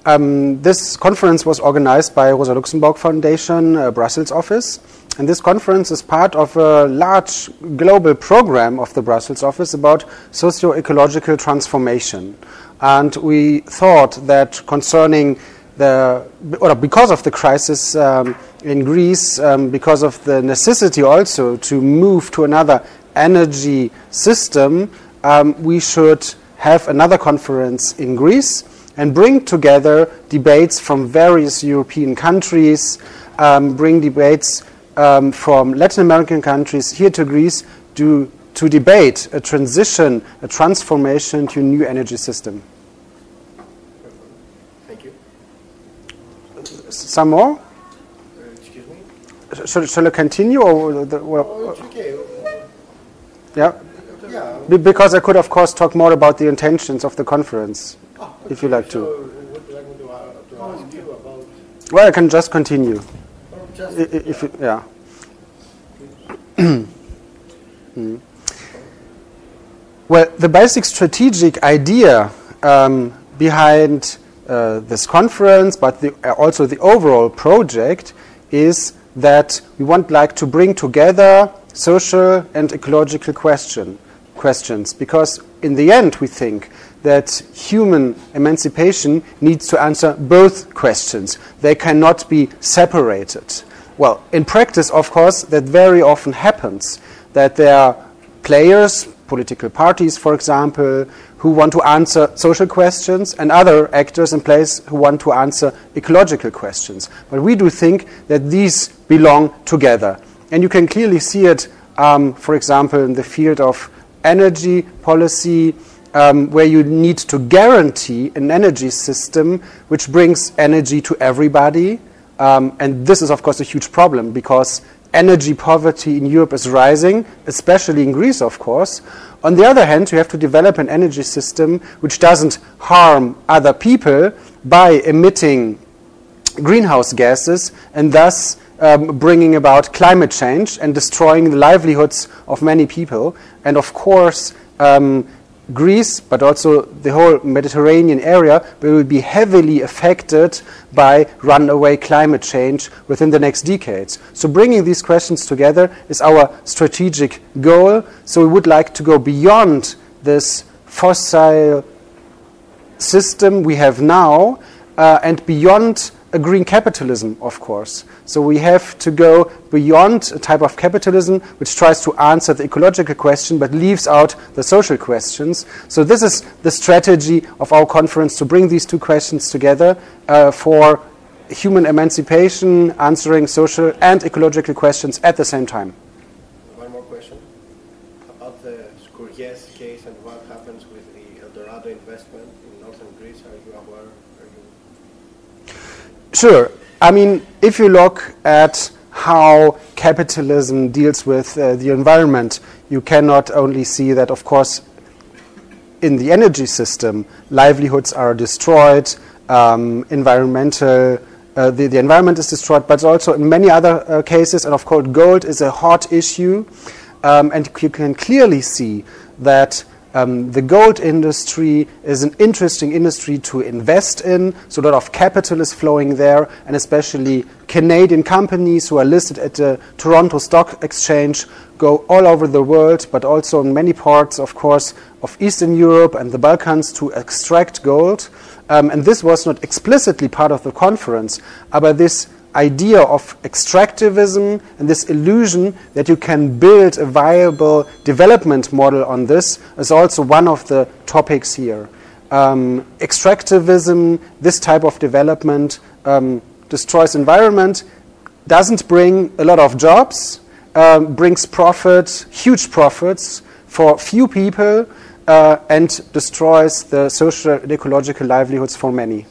This conference was organized by Rosa Luxemburg Foundation, Brussels office. And this conference is part of a large global program of the Brussels office about socio-ecological transformation. And we thought that concerning because of the crisis in Greece, because of the necessity also to move to another energy system, we should have another conference in Greece and bring together debates from various European countries, bring debates from Latin American countries here to Greece to debate a transition, a transformation to a new energy system. Thank you. Some more? Excuse me? Shall I continue? Or Oh, it's okay. yeah? Yeah. Because I could, of course, talk more about the intentions of the conference, if you like to. So, would you like me to ask you about... Well, I can just continue. Just, If you, yeah. Well, the basic strategic idea behind this conference, but also the overall project, is that we want to bring together social and ecological questions, because in the end we think that human emancipation needs to answer both questions. They cannot be separated. Well, in practice, of course, that very often happens, that there are players, political parties, for example, who want to answer social questions, and other actors in place who want to answer ecological questions. But we do think that these belong together. And you can clearly see it, for example, in the field of energy policy, where you need to guarantee an energy system which brings energy to everybody. And this is, of course, a huge problem, because energy poverty in Europe is rising, especially in Greece, of course. On the other hand, you have to develop an energy system which doesn't harm other people by emitting greenhouse gases and thus bringing about climate change and destroying the livelihoods of many people. And of course, Greece, but also the whole Mediterranean area, will be heavily affected by runaway climate change within the next decades. So bringing these questions together is our strategic goal. So we would like to go beyond this fossil system we have now and beyond a green capitalism, of course. So we have to go beyond a type of capitalism which tries to answer the ecological question but leaves out the social questions. So this is the strategy of our conference, to bring these two questions together for human emancipation, answering social and ecological questions at the same time. One more question about the Skourias case and what happens with the El Dorado investment in northern Greece. Are you aware? Sure. I mean, if you look at how capitalism deals with the environment, you cannot only see that, of course, in the energy system, livelihoods are destroyed, the environment is destroyed, but also in many other cases, and of course, gold is a hot issue, and you can clearly see that the gold industry is an interesting industry to invest in, so a lot of capital is flowing there, and especially Canadian companies who are listed at the Toronto Stock Exchange go all over the world, but also in many parts, of course, of Eastern Europe and the Balkans to extract gold. And this was not explicitly part of the conference, but this idea of extractivism and this illusion that you can build a viable development model on this is also one of the topics here. Extractivism, this type of development, destroys environment, doesn't bring a lot of jobs, brings profit, huge profits for few people, and destroys the social and ecological livelihoods for many.